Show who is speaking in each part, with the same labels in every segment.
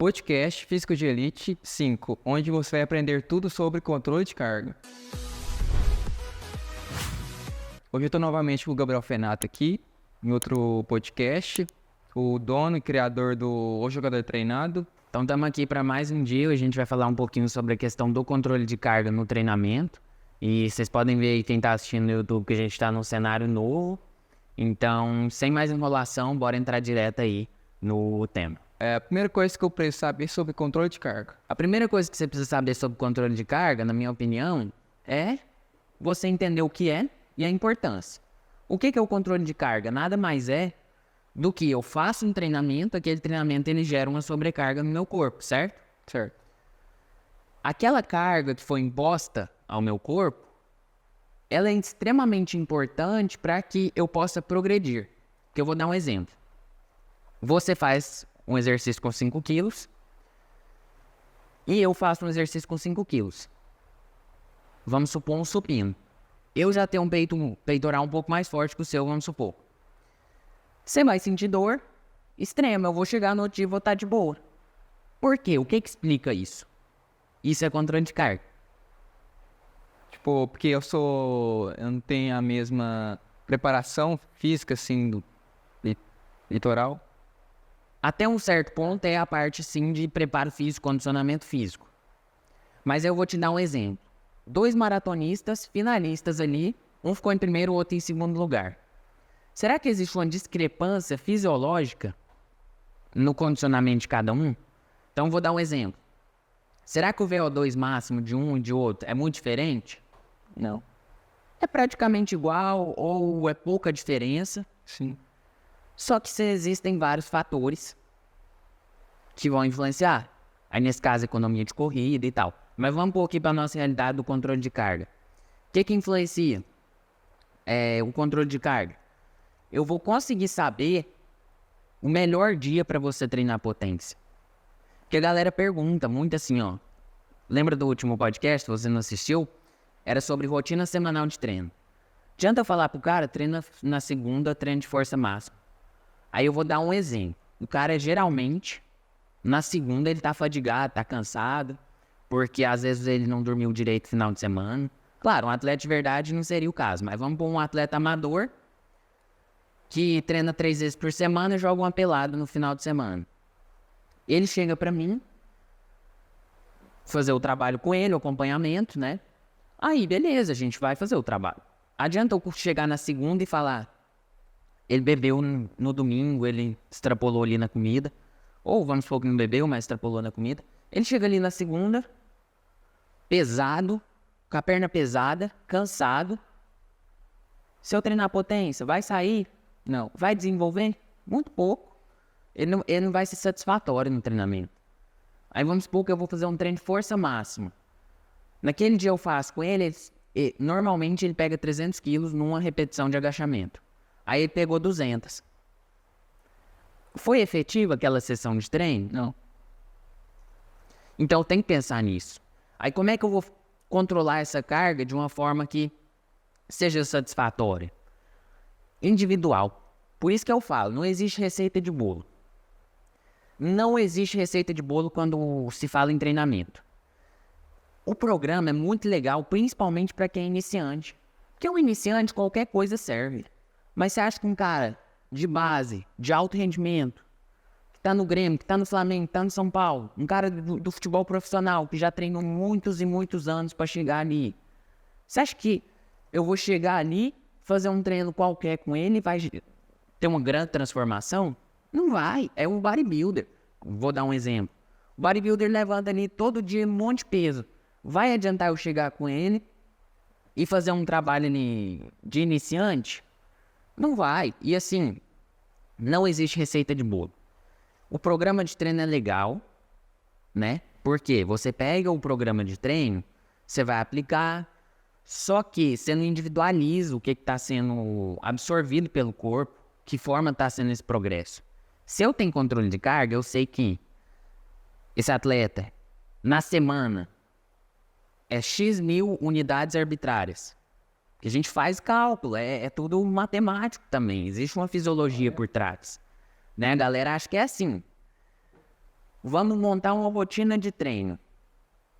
Speaker 1: Podcast Físico de Elite 5, onde você vai aprender tudo sobre controle de carga. Hoje eu estou novamente com o Gabriel Fenato aqui, em outro podcast, o dono e criador do O Jogador Treinado.
Speaker 2: Então estamos aqui para mais um dia, a gente vai falar um pouquinho sobre a questão do controle de carga no treinamento. E vocês podem ver aí quem está assistindo no YouTube que a gente está num cenário novo. Então, sem mais enrolação, bora entrar direto aí no tema.
Speaker 1: A primeira coisa que eu preciso saber sobre controle de carga.
Speaker 2: A primeira coisa que você precisa saber sobre controle de carga, na minha opinião, é você entender o que é e a importância. O que é o controle de carga? Nada mais é do que eu faço um treinamento, aquele treinamento ele gera uma sobrecarga no meu corpo, certo?
Speaker 1: Certo.
Speaker 2: Aquela carga que foi imposta ao meu corpo, ela é extremamente importante para que eu possa progredir. Que eu vou dar um exemplo. Você faz um exercício com 5 quilos e eu faço um exercício com 5 quilos. Vamos supor um supino. Eu já tenho um peitoral um pouco mais forte que o seu, vamos supor. Você vai sentir dor extrema, eu vou chegar no outro dia e vou estar de boa. Por quê? O que explica isso? Isso é controle de carga.
Speaker 1: Tipo, porque eu não tenho a mesma preparação física, assim, do litoral.
Speaker 2: Até um certo ponto é a parte, sim, de preparo físico, condicionamento físico. Mas eu vou te dar um exemplo. 2 maratonistas finalistas ali, um ficou em primeiro, o outro em segundo lugar. Será que existe uma discrepância fisiológica no condicionamento de cada um? Então, vou dar um exemplo. Será que o VO2 máximo de um e de outro é muito diferente? Não. É praticamente igual ou é pouca diferença.
Speaker 1: Sim.
Speaker 2: Só que existem vários fatores que vão influenciar. Aí, nesse caso, economia de corrida e tal. Mas vamos pôr aqui para a nossa realidade do controle de carga. O que influencia o controle de carga? Eu vou conseguir saber o melhor dia para você treinar potência. Porque a galera pergunta muito assim, ó. Lembra do último podcast, você não assistiu? Era sobre rotina semanal de treino. Adianta eu falar pro cara, treina na segunda, treino de força máxima. Aí eu vou dar um exemplo. O cara, geralmente, na segunda ele tá fadigado, tá cansado, porque às vezes ele não dormiu direito no final de semana. Claro, um atleta de verdade não seria o caso, mas vamos pôr um atleta amador que treina 3 vezes por semana e joga uma pelada no final de semana. Ele chega pra mim, fazer o trabalho com ele, o acompanhamento, né? Aí, beleza, a gente vai fazer o trabalho. Adianta eu chegar na segunda e falar, ele bebeu no domingo, ele extrapolou ali na comida. Ou vamos supor que não bebeu, mas extrapolou na comida. Ele chega ali na segunda, pesado, com a perna pesada, cansado. Se eu treinar potência, vai sair? Não. Vai desenvolver? Muito pouco. Ele não vai ser satisfatório no treinamento. Aí vamos supor que eu vou fazer um treino de força máxima. Naquele dia eu faço com ele, normalmente ele pega 300 quilos numa repetição de agachamento. Aí ele pegou 200. Foi efetiva aquela sessão de treino? Não. Então tem que pensar nisso. Aí como é que eu vou controlar essa carga de uma forma que seja satisfatória? Individual. Por isso que eu falo, não existe receita de bolo. Não existe receita de bolo quando se fala em treinamento. O programa é muito legal, principalmente para quem é iniciante. Porque um iniciante, qualquer coisa serve. Mas você acha que um cara de base, de alto rendimento, que tá no Grêmio, que tá no Flamengo, que tá no São Paulo, um cara do futebol profissional, que já treinou muitos e muitos anos para chegar ali, você acha que eu vou chegar ali, fazer um treino qualquer com ele e vai ter uma grande transformação? Não vai, é um bodybuilder. Vou dar um exemplo. O bodybuilder levanta ali todo dia um monte de peso. Vai adiantar eu chegar com ele e fazer um trabalho ali de iniciante? Não vai. E assim, não existe receita de bolo. O programa de treino é legal, né? Porque você pega o programa de treino, você vai aplicar, só que você não individualiza o que está sendo absorvido pelo corpo, que forma está sendo esse progresso. Se eu tenho controle de carga, eu sei que esse atleta, na semana, é X mil unidades arbitrárias. Que a gente faz cálculo, é tudo matemático também. Existe uma fisiologia por trás. Né? A galera acha que é assim. Vamos montar uma rotina de treino.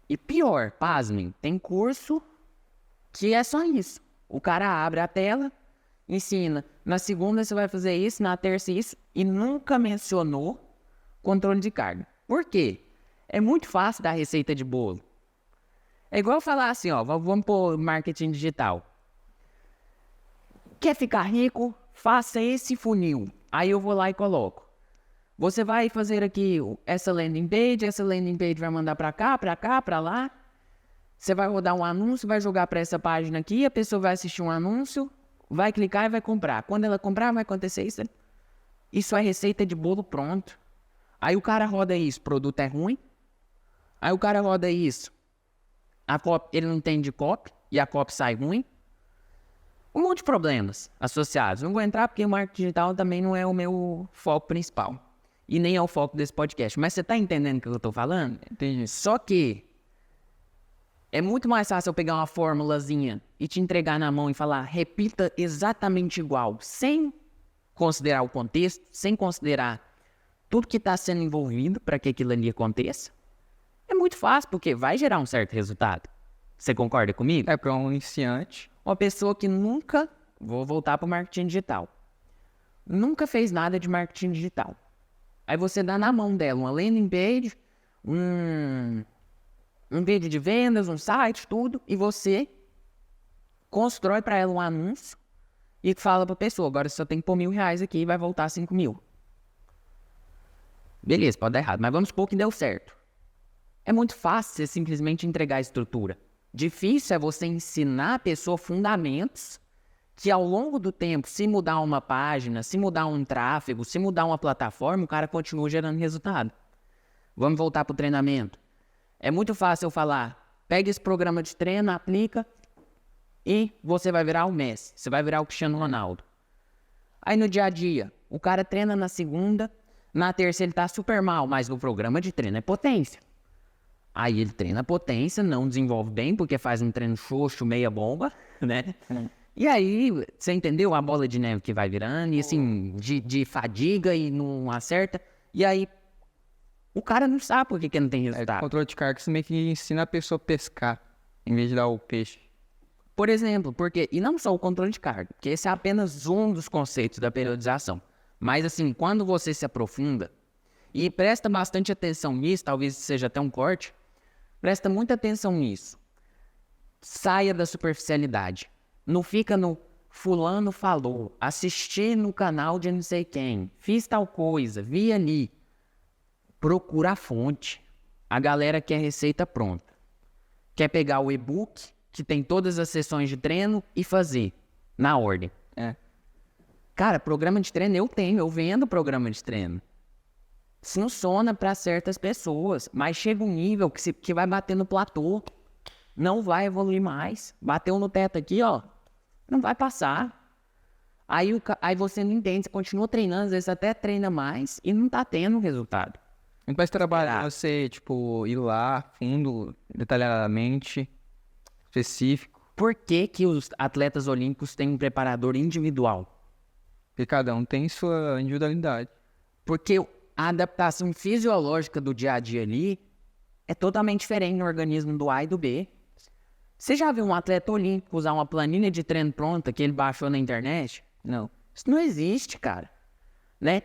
Speaker 2: E pior, pasmem, tem curso que é só isso. O cara abre a tela, ensina. Na segunda você vai fazer isso, na terça isso. E nunca mencionou controle de carga. Por quê? É muito fácil dar receita de bolo. É igual eu falar assim, ó, vamos pôr marketing digital. Quer ficar rico? Faça esse funil. Aí eu vou lá e coloco. Você vai fazer aqui essa landing page vai mandar pra cá, pra lá. Você vai rodar um anúncio, vai jogar pra essa página aqui, a pessoa vai assistir um anúncio, vai clicar e vai comprar. Quando ela comprar, vai acontecer isso. Isso é receita de bolo pronto. Aí o cara roda isso, o produto é ruim. Aí o cara roda isso, a copy, ele não entende copy e a copy sai ruim. Um monte de problemas associados. Não vou entrar porque o marketing digital também não é o meu foco principal. E nem é o foco desse podcast. Mas você tá entendendo o que eu tô falando?
Speaker 1: Entendi.
Speaker 2: Só que é muito mais fácil eu pegar uma formulazinha e te entregar na mão e falar, repita exatamente igual, sem considerar o contexto, sem considerar tudo que está sendo envolvido para que aquilo ali aconteça. É muito fácil, porque vai gerar um certo resultado. Você concorda comigo?
Speaker 1: É para um iniciante.
Speaker 2: Uma pessoa que nunca, vou voltar para o marketing digital, nunca fez nada de marketing digital. Aí você dá na mão dela uma landing page, um vídeo de vendas, um site, tudo, e você constrói para ela um anúncio e fala para a pessoa, agora você só tem que pôr R$1.000 aqui e vai voltar 5.000. Beleza, pode dar errado, mas vamos supor que deu certo. É muito fácil você simplesmente entregar a estrutura. Difícil é você ensinar a pessoa fundamentos que ao longo do tempo, se mudar uma página, se mudar um tráfego, se mudar uma plataforma, o cara continua gerando resultado. Vamos voltar para o treinamento. É muito fácil eu falar, pega esse programa de treino, aplica e você vai virar o Messi, você vai virar o Cristiano Ronaldo. Aí no dia a dia, o cara treina na segunda, na terça ele tá super mal, mas no programa de treino é potência. Aí ele treina potência, não desenvolve bem, porque faz um treino xoxo, meia bomba, né? E aí, você entendeu a bola de neve que vai virando, e assim, de fadiga e não acerta. E aí, o cara não sabe por que não tem resultado.
Speaker 1: Controle de carga, você meio que ensina a pessoa a pescar, em vez de dar o peixe.
Speaker 2: Por exemplo, porque, e não só o controle de carga, porque esse é apenas um dos conceitos da periodização. Mas assim, quando você se aprofunda, e presta bastante atenção nisso, talvez seja até um corte, presta muita atenção nisso. Saia da superficialidade. Não fica no fulano falou, assisti no canal de não sei quem, fiz tal coisa, vi ali. Procura a fonte. A galera quer receita pronta. Quer pegar o e-book, que tem todas as sessões de treino, e fazer na ordem.
Speaker 1: É.
Speaker 2: Cara, programa de treino eu vendo programa de treino. Funciona para certas pessoas, mas chega um nível que vai bater no platô. Não vai evoluir mais. Bateu no teto aqui, ó. Não vai passar. Aí você não entende, você continua treinando, às vezes até treina mais e não tá tendo resultado.
Speaker 1: Não faz trabalhar você, tipo, ir lá, fundo, detalhadamente, específico.
Speaker 2: Por que que os atletas olímpicos têm um preparador individual?
Speaker 1: Porque cada um tem sua individualidade.
Speaker 2: Porque a adaptação fisiológica do dia a dia ali é totalmente diferente no organismo do A e do B. Você já viu um atleta olímpico usar uma planilha de treino pronta que ele baixou na internet? Não. Isso não existe, cara. Né?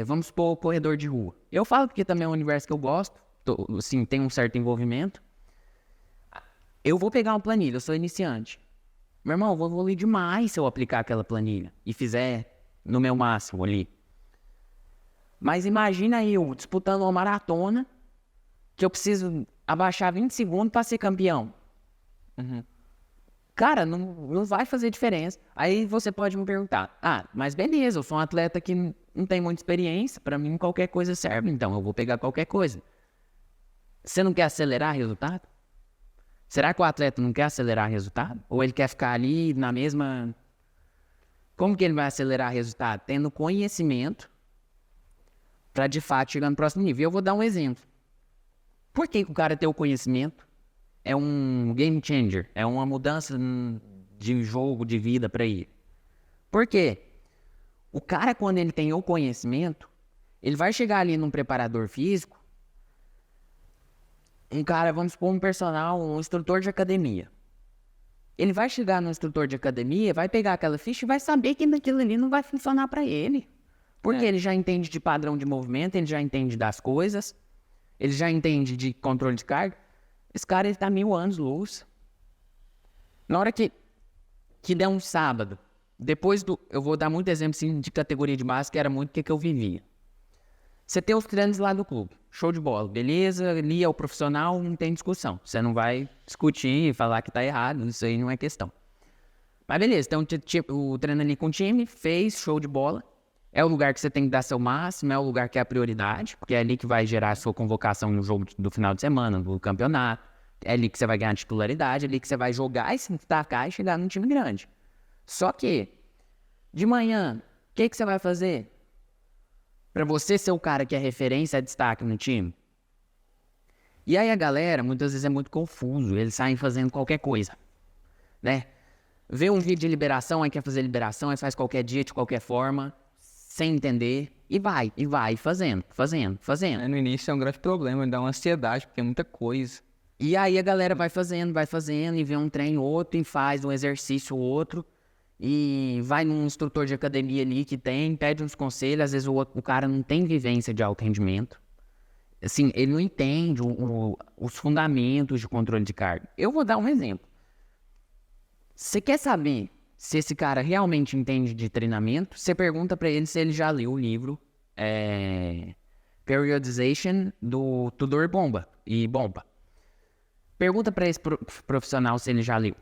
Speaker 2: Vamos supor o corredor de rua. Eu falo porque também é um universo que eu gosto, assim, tem um certo envolvimento. Eu vou pegar uma planilha, eu sou iniciante. Meu irmão, eu vou evoluir demais se eu aplicar aquela planilha e fizer no meu máximo ali. Mas imagina eu disputando uma maratona que eu preciso abaixar 20 segundos para ser campeão.
Speaker 1: Uhum.
Speaker 2: Cara, não vai fazer diferença. Aí você pode me perguntar, mas beleza, eu sou um atleta que não tem muita experiência, para mim qualquer coisa serve, então eu vou pegar qualquer coisa. Você não quer acelerar resultado? Será que o atleta não quer acelerar resultado? Ou ele quer ficar ali na mesma... Como que ele vai acelerar resultado? Tendo conhecimento para de fato chegar no próximo nível. E eu vou dar um exemplo. Por que o cara ter o conhecimento é um game changer? É uma mudança de jogo, de vida para ele. Por quê? O cara, quando ele tem o conhecimento, Ele vai chegar ali num preparador físico, um cara, vamos supor, um personal, um instrutor de academia. Ele vai chegar no instrutor de academia, vai pegar aquela ficha e vai saber que aquilo ali não vai funcionar para ele. Porque ele já entende de padrão de movimento, ele já entende das coisas, ele já entende de controle de carga. Esse cara, ele tá 1000 anos luz. Na hora que der um sábado, depois do... Eu vou dar muito exemplo assim, de categoria de base, que era muito o que eu vivia. Você tem os treinos lá do clube, show de bola, beleza, ali é o profissional, não tem discussão. Você não vai discutir e falar que tá errado, isso aí não é questão. Mas beleza, então o treino ali com o time, fez, show de bola. É o lugar que você tem que dar seu máximo, é o lugar que é a prioridade, porque é ali que vai gerar a sua convocação no jogo do final de semana, do campeonato. É ali que você vai ganhar titularidade, é ali que você vai jogar e se destacar e chegar num time grande. Só que, de manhã, o que você vai fazer? Pra você ser o cara que é referência, é destaque no time. E aí a galera, muitas vezes é muito confuso, eles saem fazendo qualquer coisa, né? Vê um vídeo de liberação, aí quer fazer liberação, aí faz qualquer dia, de qualquer forma, sem entender, e vai, fazendo.
Speaker 1: No início é um grande problema, dá uma ansiedade, porque é muita coisa.
Speaker 2: E aí a galera vai fazendo, e vê um treino outro, e faz um exercício outro, e vai num instrutor de academia ali que tem, pede uns conselhos, às vezes o cara não tem vivência de alto rendimento. Assim, ele não entende os fundamentos de controle de carga. Eu vou dar um exemplo. Você quer saber se esse cara realmente entende de treinamento? Você pergunta pra ele se ele já leu o livro Periodization do Tudor Bomba e Bomba. Pergunta pra esse profissional se ele já leu.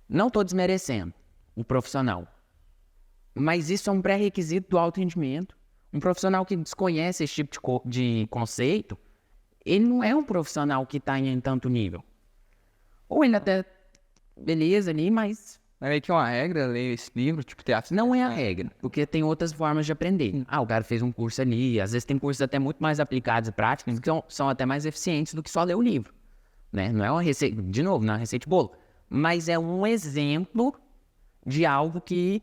Speaker 2: Não tô desmerecendo o profissional, mas isso é um pré-requisito do alto rendimento. Um profissional que desconhece esse tipo de conceito, ele não é um profissional que está em tanto nível. Ou ele até, beleza ali, mas...
Speaker 1: É meio que uma regra ler esse livro, tipo, ter acesso.
Speaker 2: Não é a regra, porque tem outras formas de aprender. O cara fez um curso ali, às vezes tem cursos até muito mais aplicados e práticos, que são até mais eficientes do que só ler o livro. Né? Não é uma receita, de novo, não é uma receita de bolo, mas é um exemplo de algo que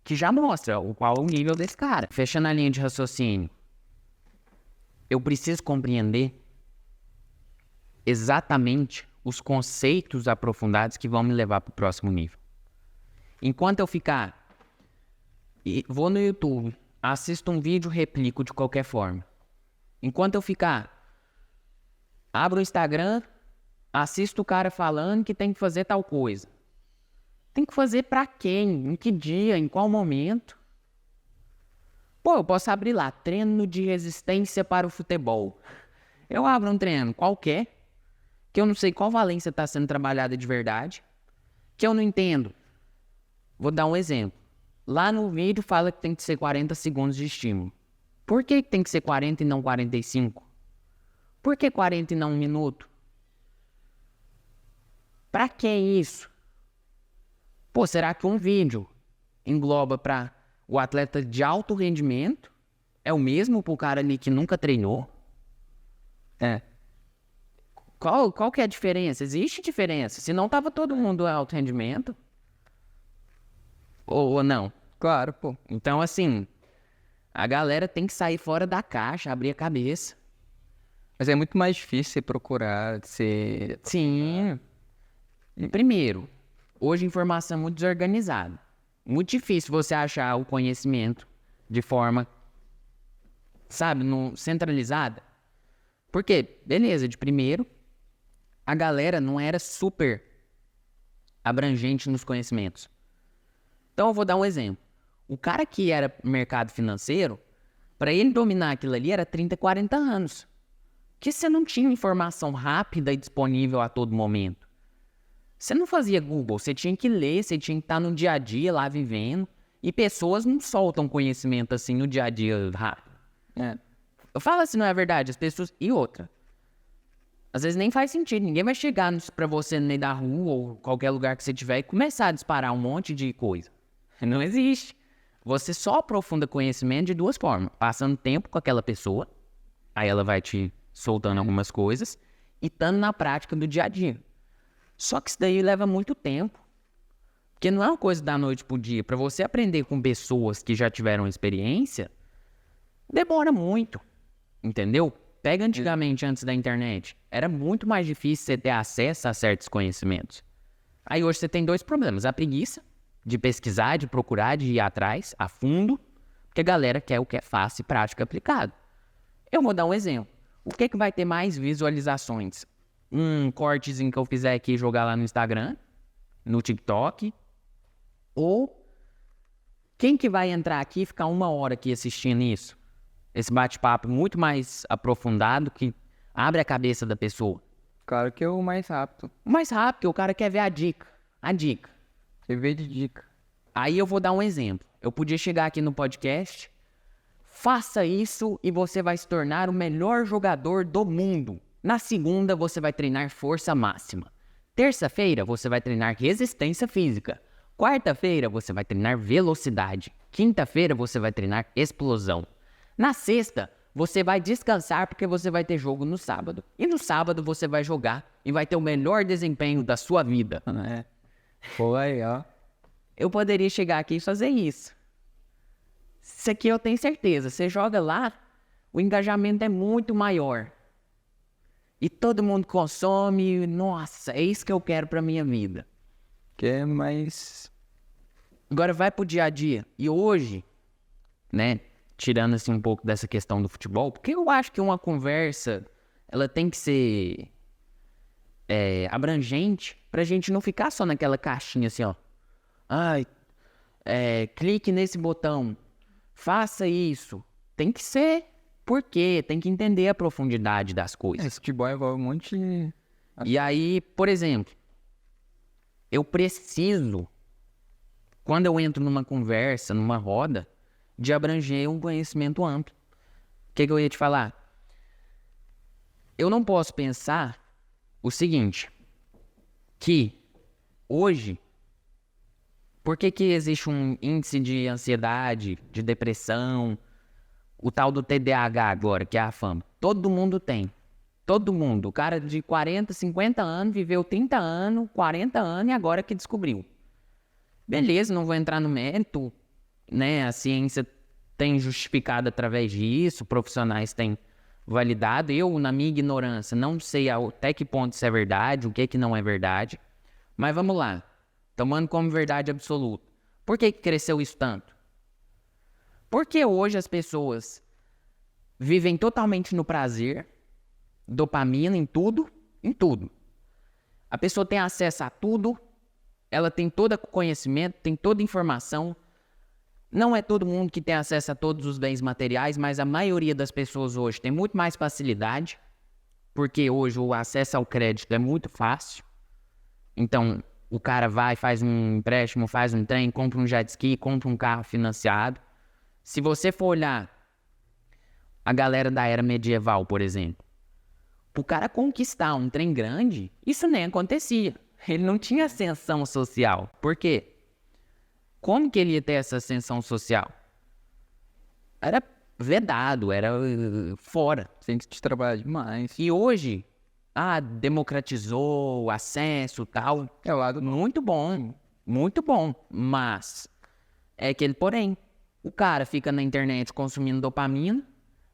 Speaker 2: já mostra qual é o nível desse cara. Fechando a linha de raciocínio, eu preciso compreender exatamente os conceitos aprofundados que vão me levar para o próximo nível. Enquanto eu ficar, vou no YouTube, assisto um vídeo, replico de qualquer forma. Enquanto eu ficar, abro o Instagram, assisto o cara falando que tem que fazer tal coisa. Tem que fazer pra quem? Em que dia? Em qual momento? Pô, eu posso abrir lá, treino de resistência para o futebol. Eu abro um treino qualquer, que eu não sei qual valência está sendo trabalhada de verdade, que eu não entendo. Vou dar um exemplo. Lá no vídeo fala que tem que ser 40 segundos de estímulo. Por que tem que ser 40 e não 45? Por que 40 e não 1 minuto? Pra que isso? Pô, será que um vídeo engloba para o atleta de alto rendimento? É o mesmo pro cara ali que nunca treinou? Qual que é a diferença? Existe diferença. Se não tava todo mundo alto rendimento? Ou não?
Speaker 1: Claro, pô.
Speaker 2: Então, assim, a galera tem que sair fora da caixa, abrir a cabeça.
Speaker 1: Mas é muito mais difícil você procurar, você...
Speaker 2: Sim. Primeiro, hoje a informação é muito desorganizada. Muito difícil você achar o conhecimento de forma, sabe, centralizada. Porque, beleza, de primeiro, a galera não era super abrangente nos conhecimentos. Então eu vou dar um exemplo. O cara que era mercado financeiro, para ele dominar aquilo ali era 30, 40 anos. Porque você não tinha informação rápida e disponível a todo momento. Você não fazia Google, você tinha que ler, você tinha que estar no dia a dia lá vivendo. E pessoas não soltam conhecimento assim no dia a dia rápido. Eu falo assim, não é verdade? As pessoas... E outra. Às vezes nem faz sentido. Ninguém vai chegar pra você no meio da rua ou qualquer lugar que você tiver e começar a disparar um monte de coisa. Não existe. Você só aprofunda conhecimento de duas formas. Passando tempo com aquela pessoa, aí ela vai te soltando algumas coisas, e estando na prática do dia a dia. Só que isso daí leva muito tempo. Porque não é uma coisa da noite pro dia. Para você aprender com pessoas que já tiveram experiência, Demora muito, entendeu? Pega antigamente, antes da internet, era muito mais difícil você ter acesso a certos conhecimentos. Aí hoje você tem 2 problemas, a preguiça de pesquisar, de procurar, de ir atrás, a fundo, porque a galera quer o que é fácil e prático e aplicado. Eu vou dar um exemplo. O que vai ter mais visualizações? Um cortezinho que eu fizer aqui e jogar lá no Instagram, no TikTok, ou quem que vai entrar aqui e ficar 1 hora aqui assistindo isso? Esse bate-papo muito mais aprofundado que abre a cabeça da pessoa.
Speaker 1: Claro que é o mais rápido.
Speaker 2: O mais rápido, porque o cara quer ver a dica. A dica.
Speaker 1: Você vê de dica.
Speaker 2: Aí eu vou dar um exemplo. Eu podia chegar aqui no podcast, faça isso e você vai se tornar o melhor jogador do mundo. Na segunda, você vai treinar força máxima. Terça-feira, você vai treinar resistência física. Quarta-feira, você vai treinar velocidade. Quinta-feira, você vai treinar explosão. Na sexta, você vai descansar porque você vai ter jogo no sábado. E no sábado você vai jogar e vai ter o melhor desempenho da sua vida.
Speaker 1: É. Pô, aí, ó.
Speaker 2: Eu poderia chegar aqui e fazer isso. Isso aqui eu tenho certeza. Você joga lá, o engajamento é muito maior. E todo mundo consome. Nossa, é isso que eu quero pra minha vida.
Speaker 1: Que é mais...
Speaker 2: Agora vai pro dia a dia. E hoje, né, tirando assim um pouco dessa questão do futebol, porque eu acho que uma conversa, ela tem que ser abrangente pra gente não ficar só naquela caixinha assim, ó. Ai, clique nesse botão, faça isso. Tem que ser por quê? Tem que entender a profundidade das coisas.
Speaker 1: Esse futebol envolve um monte de...
Speaker 2: E aí, por exemplo, eu preciso, quando eu entro numa conversa, numa roda, de abranger um conhecimento amplo. O que eu ia te falar? Eu não posso pensar o seguinte, que hoje, por que existe um índice de ansiedade, de depressão, o tal do TDAH agora, que é a fama? Todo mundo tem. Todo mundo. O cara de 40, 50 anos, viveu 30 anos, 40 anos e agora que descobriu. Beleza, não vou entrar no mérito, né? A ciência tem justificado através disso, profissionais têm validado. Eu, na minha ignorância, não sei até que ponto isso é verdade, o que não é verdade. Mas vamos lá, tomando como verdade absoluta. Por que cresceu isso tanto? Porque hoje as pessoas vivem totalmente no prazer, dopamina em tudo, em tudo. A pessoa tem acesso a tudo, ela tem todo conhecimento, tem toda informação. Não é todo mundo que tem acesso a todos os bens materiais, mas a maioria das pessoas hoje tem muito mais facilidade, porque hoje o acesso ao crédito é muito fácil. Então, o cara vai, faz um empréstimo, faz um trem, compra um jet ski, compra um carro financiado. Se você for olhar a galera da era medieval, por exemplo, pro cara conquistar um trem grande, isso nem acontecia. Ele não tinha ascensão social. Por quê? Como que ele ia ter essa ascensão social? Era vedado, era fora.
Speaker 1: Tem que trabalhar demais.
Speaker 2: E hoje, democratizou o acesso e tal.
Speaker 1: É o lado...
Speaker 2: Muito bom. Mas, é aquele porém. O cara fica na internet consumindo dopamina,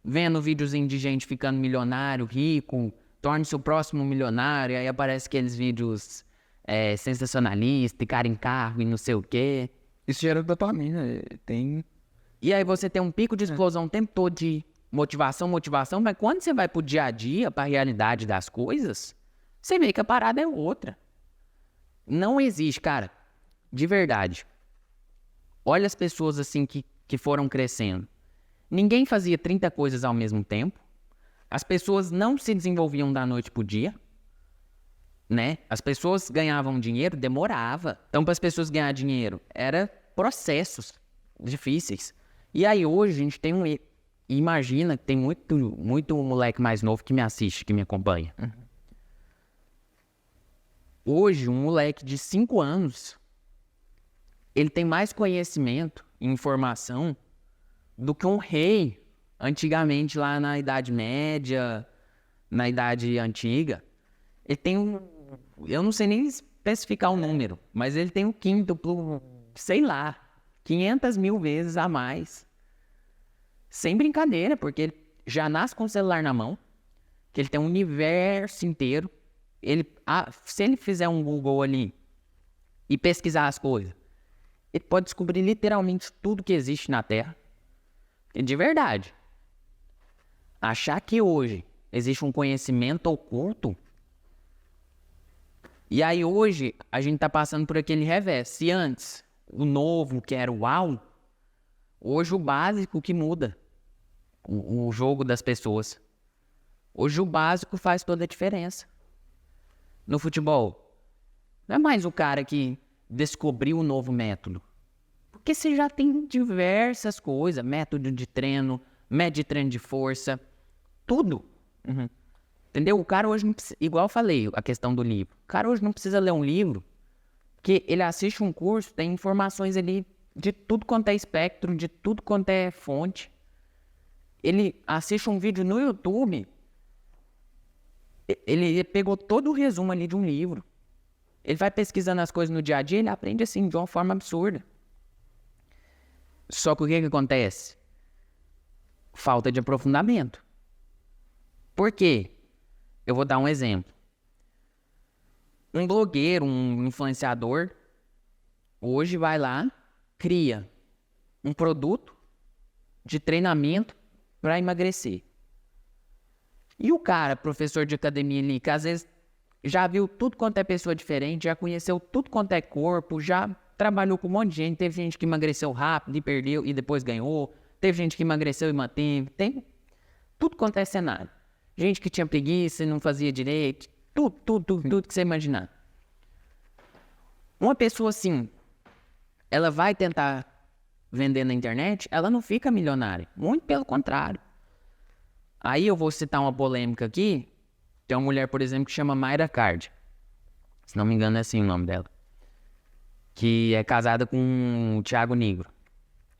Speaker 2: vendo videozinho de gente ficando milionário, rico, torne-se o próximo milionário, aí aparece aqueles vídeos sensacionalistas, cara em carro e não sei o quê.
Speaker 1: Isso gera dopamina, tem...
Speaker 2: E aí você tem um pico de explosão o tempo todo de motivação, mas quando você vai pro dia a dia, pra realidade das coisas, você vê que a parada é outra. Não existe, cara, de verdade. Olha as pessoas assim que foram crescendo. Ninguém fazia 30 coisas ao mesmo tempo. As pessoas não se desenvolviam da noite pro dia, né? As pessoas ganhavam dinheiro, demorava. Então, para as pessoas ganhar dinheiro, era processos difíceis. E aí, hoje, a gente tem imagina que tem muito moleque mais novo que me assiste, que me acompanha. Hoje, um moleque de 5 anos, ele tem mais conhecimento e informação do que um rei antigamente lá na Idade Média, na Idade Antiga. Ele tem eu não sei nem especificar o número, mas ele tem o quíntuplo, sei lá, 500 mil vezes a mais. Sem brincadeira, porque ele já nasce com o celular na mão, que ele tem um universo inteiro. Se ele fizer um Google ali e pesquisar as coisas, ele pode descobrir literalmente tudo que existe na Terra. E de verdade, achar que hoje existe um conhecimento oculto, e aí hoje a gente tá passando por aquele revés. Se antes o novo, que era o uau, hoje o básico que muda o jogo das pessoas. Hoje o básico faz toda a diferença. No futebol, não é mais o cara que descobriu um novo método. Porque você já tem diversas coisas, método de treino de força, tudo. Entendeu? O cara hoje não precisa, igual eu falei, a questão do livro. O cara hoje não precisa ler um livro, porque ele assiste um curso, tem informações ali de tudo quanto é espectro, de tudo quanto é fonte. Ele assiste um vídeo no YouTube, ele pegou todo o resumo ali de um livro. Ele vai pesquisando as coisas no dia a dia, ele aprende assim, de uma forma absurda. Só que o que acontece? Falta de aprofundamento. Por quê? Eu vou dar um exemplo. Um blogueiro, um influenciador, hoje vai lá, cria um produto de treinamento para emagrecer. E o cara, professor de academia ali, que às vezes já viu tudo quanto é pessoa diferente, já conheceu tudo quanto é corpo, já trabalhou com um monte de gente, teve gente que emagreceu rápido e perdeu e depois ganhou, teve gente que emagreceu e manteve, tem tudo quanto é cenário. Gente que tinha preguiça e não fazia direito, tudo que você imaginar. Uma pessoa assim, ela vai tentar vender na internet, ela não fica milionária, muito pelo contrário. Aí eu vou citar uma polêmica aqui, tem uma mulher, por exemplo, que chama Mayra Card, se não me engano é assim o nome dela, que é casada com o Thiago Nigro.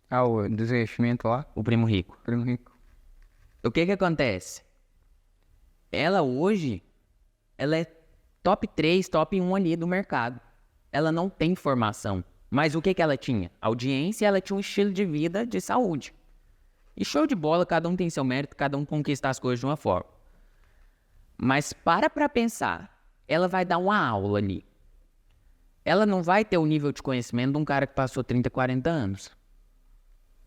Speaker 1: Ah, o desinvestimento lá?
Speaker 2: O primo rico.
Speaker 1: Primo rico.
Speaker 2: O que acontece? Ela hoje, ela é top 3, top 1 ali do mercado. Ela não tem formação. Mas o que ela tinha? Audiência, ela tinha um estilo de vida de saúde. E show de bola, cada um tem seu mérito, cada um conquista as coisas de uma forma. Mas para pensar, ela vai dar uma aula ali. Ela não vai ter o nível de conhecimento de um cara que passou 30, 40 anos.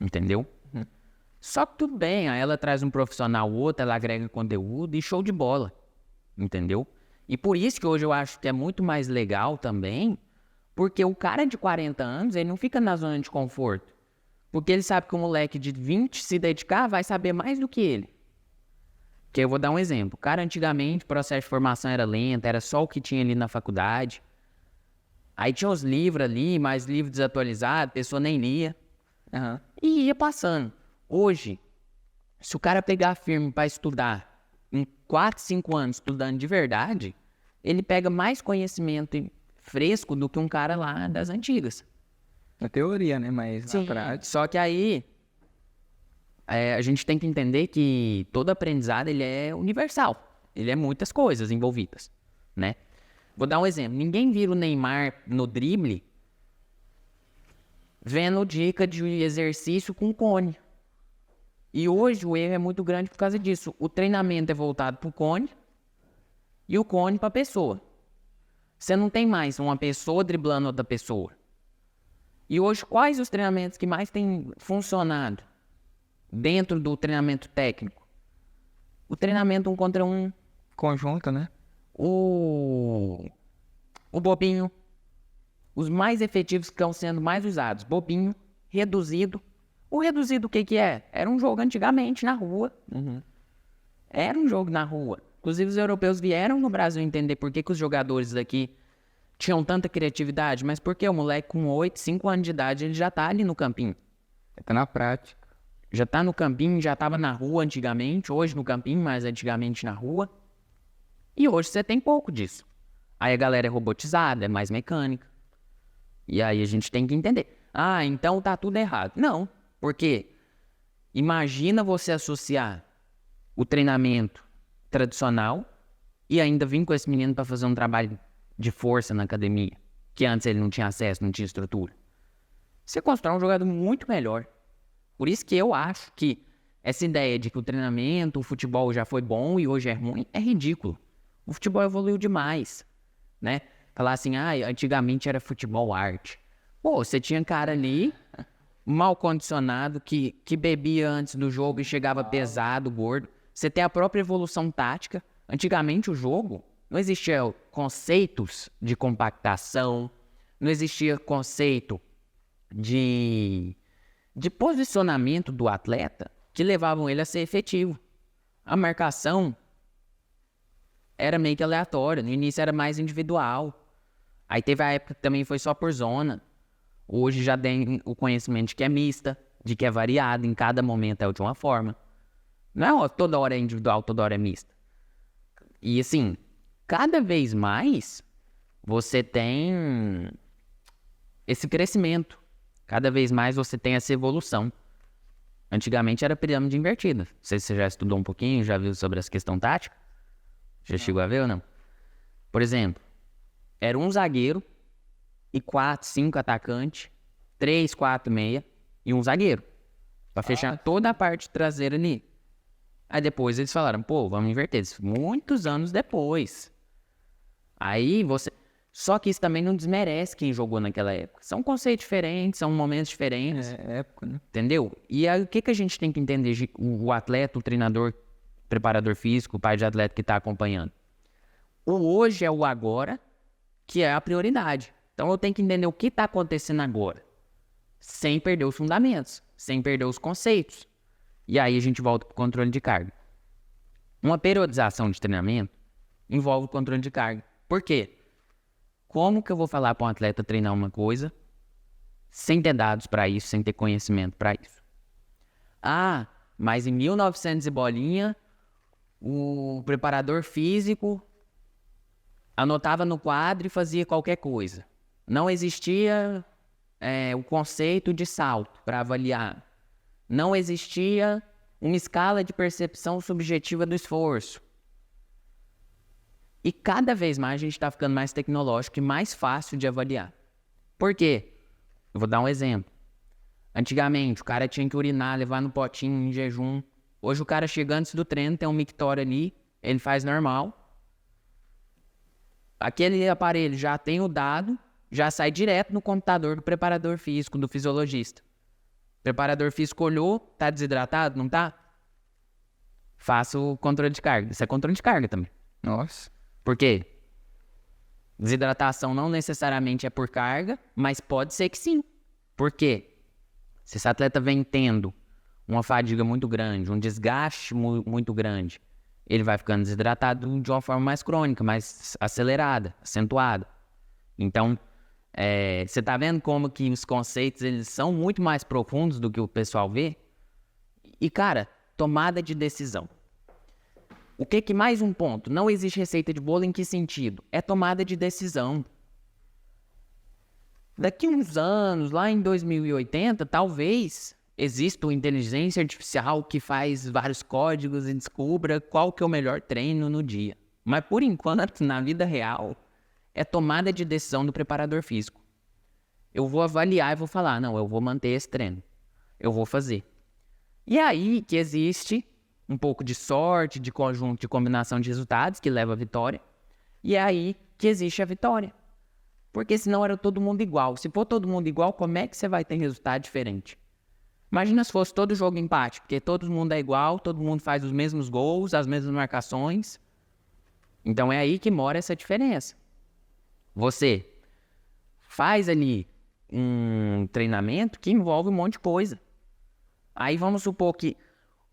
Speaker 2: Entendeu? Só que tudo bem, aí ela traz um profissional ou outro, ela agrega conteúdo e show de bola. Entendeu? E por isso que hoje eu acho que é muito mais legal também, porque o cara de 40 anos, ele não fica na zona de conforto. Porque ele sabe que o moleque de 20 se dedicar vai saber mais do que ele. Que eu vou dar um exemplo. O cara antigamente, o processo de formação era lento, era só o que tinha ali na faculdade. Aí tinha os livros ali, mais livros desatualizados, a pessoa nem lia. E ia passando. Hoje, se o cara pegar firme para estudar, em 4, 5 anos estudando de verdade, ele pega mais conhecimento fresco do que um cara lá das antigas.
Speaker 1: Na teoria, né? Mas na prática...
Speaker 2: Só que aí, a gente tem que entender que todo aprendizado, ele é universal. Ele é muitas coisas envolvidas, né? Vou dar um exemplo. Ninguém vira o Neymar no drible vendo dica de exercício com cone. E hoje o erro é muito grande por causa disso. O treinamento é voltado para o cone e o cone para a pessoa. Você não tem mais uma pessoa driblando outra pessoa. E hoje, quais os treinamentos que mais têm funcionado dentro do treinamento técnico? O treinamento 1 contra 1.
Speaker 1: Conjunto, né?
Speaker 2: O bobinho. Os mais efetivos que estão sendo mais usados. Bobinho, reduzido. O reduzido o que é? Era um jogo antigamente na rua. Era um jogo na rua. Inclusive os europeus vieram no Brasil entender por que os jogadores daqui tinham tanta criatividade. Mas porque o moleque com 8, 5 anos de idade, ele já tá ali no campinho.
Speaker 1: Tá na prática.
Speaker 2: Já tá no campinho, já tava na rua antigamente. Hoje no campinho, mas antigamente na rua. E hoje você tem pouco disso. Aí a galera é robotizada, é mais mecânica. E aí a gente tem que entender. Ah, então tá tudo errado. Não, porque imagina você associar o treinamento tradicional e ainda vir com esse menino para fazer um trabalho de força na academia, que antes ele não tinha acesso, não tinha estrutura. Você constrói um jogador muito melhor. Por isso que eu acho que essa ideia de que o treinamento, o futebol já foi bom e hoje é ruim, é ridículo. O futebol evoluiu demais, né? Falar assim, antigamente era futebol arte. Pô, você tinha cara ali, mal condicionado, que bebia antes do jogo e chegava pesado, gordo. Você tem a própria evolução tática. Antigamente o jogo não existia conceitos de compactação, não existia conceito de posicionamento do atleta que levavam ele a ser efetivo. A marcação era meio que aleatória, no início era mais individual. Aí teve a época que também foi só por zona. Hoje já tem o conhecimento de que é mista, de que é variado, em cada momento é de uma forma. Não é toda hora é individual, toda hora é mista. E assim, cada vez mais você tem esse crescimento. Cada vez mais você tem essa evolução. Antigamente era pirâmide invertida. Não sei se você já estudou um pouquinho, já viu sobre essa questão tática. Já chegou a ver ou não? Por exemplo, era um zagueiro e 4, 5 atacantes, 3, 4 meia e um zagueiro. Pra fechar toda a parte traseira ali. Aí depois eles falaram, pô, vamos inverter. Isso muitos anos depois. Aí você... Só que isso também não desmerece quem jogou naquela época. São conceitos diferentes, são momentos diferentes.
Speaker 1: É época, né?
Speaker 2: Entendeu? E aí o que a gente tem que entender? O atleta, o treinador, o preparador físico, o pai de atleta que está acompanhando. O hoje é o agora, que é a prioridade. Então eu tenho que entender o que está acontecendo agora. Sem perder os fundamentos, sem perder os conceitos. E aí a gente volta para o controle de carga. Uma periodização de treinamento envolve o controle de carga. Por quê? Como que eu vou falar para um atleta treinar uma coisa sem ter dados para isso, sem ter conhecimento para isso? Mas em 1900 e bolinha, o preparador físico anotava no quadro e fazia qualquer coisa. Não existia o conceito de salto para avaliar. Não existia uma escala de percepção subjetiva do esforço. E cada vez mais a gente está ficando mais tecnológico e mais fácil de avaliar. Por quê? Eu vou dar um exemplo. Antigamente, o cara tinha que urinar, levar no potinho em jejum. Hoje o cara chega antes do treino, tem um mictório ali, ele faz normal. Aquele aparelho já tem o dado, já sai direto no computador do preparador físico, do fisiologista. O preparador físico olhou, tá desidratado, não tá? Faça o controle de carga. Isso é controle de carga também.
Speaker 1: Nossa.
Speaker 2: Por quê? Desidratação não necessariamente é por carga, mas pode ser que sim. Por quê? Se esse atleta vem tendo uma fadiga muito grande, um desgaste muito grande, ele vai ficando desidratado de uma forma mais crônica, mais acelerada, acentuada. Então, você está vendo como que os conceitos eles são muito mais profundos do que o pessoal vê? E, cara, tomada de decisão. O que mais um ponto? Não existe receita de bolo em que sentido? É tomada de decisão. Daqui uns anos, lá em 2080, talvez exista uma inteligência artificial que faz vários códigos e descubra qual que é o melhor treino no dia. Mas por enquanto, na vida real, é tomada de decisão do preparador físico. Eu vou avaliar e vou falar, não, eu vou manter esse treino. Eu vou fazer. E aí que existe um pouco de sorte, de conjunto, de combinação de resultados que leva à vitória. E é aí que existe a vitória. Porque senão era todo mundo igual. Se for todo mundo igual, como é que você vai ter resultado diferente? Imagina se fosse todo jogo empate, porque todo mundo é igual, todo mundo faz os mesmos gols, as mesmas marcações. Então é aí que mora essa diferença. Você faz ali um treinamento que envolve um monte de coisa. Aí vamos supor que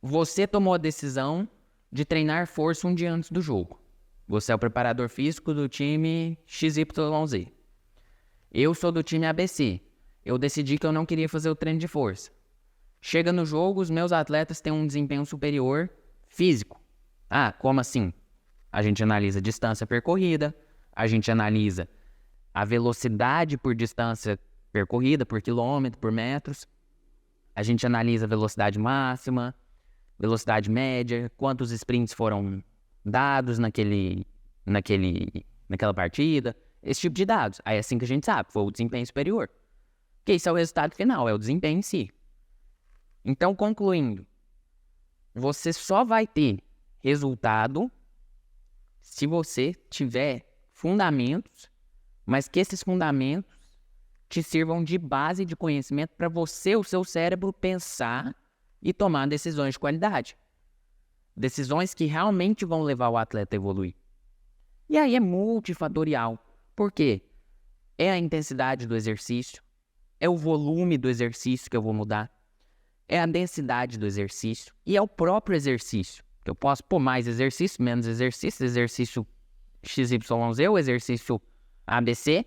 Speaker 2: você tomou a decisão de treinar força um dia antes do jogo. Você é o preparador físico do time XYZ. Eu sou do time ABC. Eu decidi que eu não queria fazer o treino de força. Chega no jogo, os meus atletas têm um desempenho superior físico. Como assim? A gente analisa a distância percorrida, a gente analisa a velocidade por distância percorrida, por quilômetro, por metros. A gente analisa a velocidade máxima, velocidade média, quantos sprints foram dados naquela partida, esse tipo de dados. Aí é assim que a gente sabe, foi o desempenho superior. Que isso é o resultado final, é o desempenho em si. Então, concluindo, você só vai ter resultado se você tiver fundamentos, mas que esses fundamentos te sirvam de base de conhecimento para você, o seu cérebro, pensar e tomar decisões de qualidade. Decisões que realmente vão levar o atleta a evoluir. E aí é multifatorial. Por quê? É a intensidade do exercício, é o volume do exercício que eu vou mudar, é a densidade do exercício e é o próprio exercício. Eu posso pôr mais exercício, menos exercício, exercício XYZ, o exercício ABC.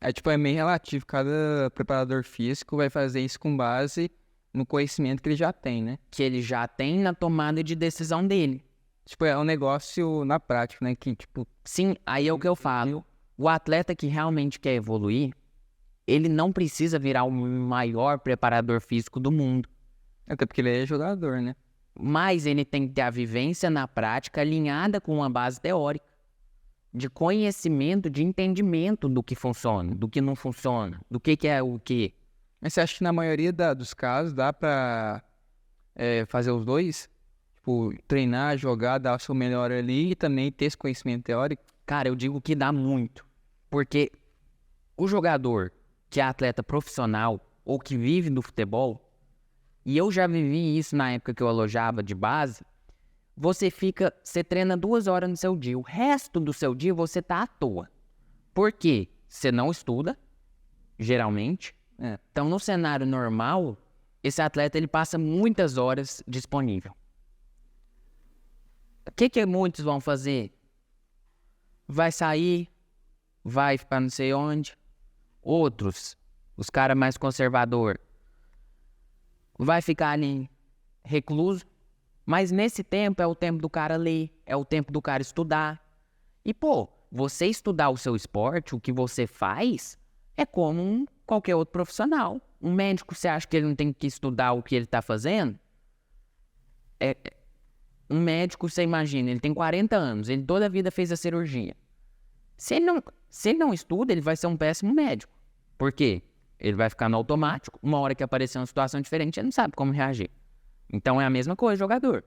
Speaker 1: É meio relativo, cada preparador físico vai fazer isso com base no conhecimento que ele já tem, né?
Speaker 2: Que ele já tem na tomada de decisão dele.
Speaker 1: Tipo, é um negócio na prática, né? Que, tipo,
Speaker 2: Sim, aí é o que eu falo. O atleta que realmente quer evoluir, ele não precisa virar o maior preparador físico do mundo.
Speaker 1: até porque ele é jogador, né?
Speaker 2: Mas ele tem que ter a vivência na prática alinhada com uma base teórica. De conhecimento, de entendimento do que funciona, do que não funciona, do que é o quê.
Speaker 1: Mas você acha que na maioria dos casos dá pra fazer os dois? Tipo, treinar, jogar, dar o seu melhor ali e também ter esse conhecimento teórico?
Speaker 2: Cara, eu digo que dá muito. Porque o jogador que é atleta profissional ou que vive do futebol, e eu já vivi isso na época que eu alojava de base, você treina 2 horas no seu dia. O resto do seu dia você tá à toa. Por quê? Você não estuda, geralmente. Então, no cenário normal, esse atleta ele passa muitas horas disponível. O que muitos vão fazer? Vai sair, vai para não sei onde. Outros, os caras mais conservador, vai ficar ali recluso. Mas nesse tempo é o tempo do cara ler, é o tempo do cara estudar. E, pô, você estudar o seu esporte, o que você faz, é como qualquer outro profissional. Um médico, você acha que ele não tem que estudar o que ele tá fazendo? Um médico, você imagina, ele tem 40 anos, ele toda a vida fez a cirurgia. Se ele não estuda, ele vai ser um péssimo médico. Por quê? Ele vai ficar no automático, uma hora que aparecer uma situação diferente, ele não sabe como reagir. Então é a mesma coisa, jogador.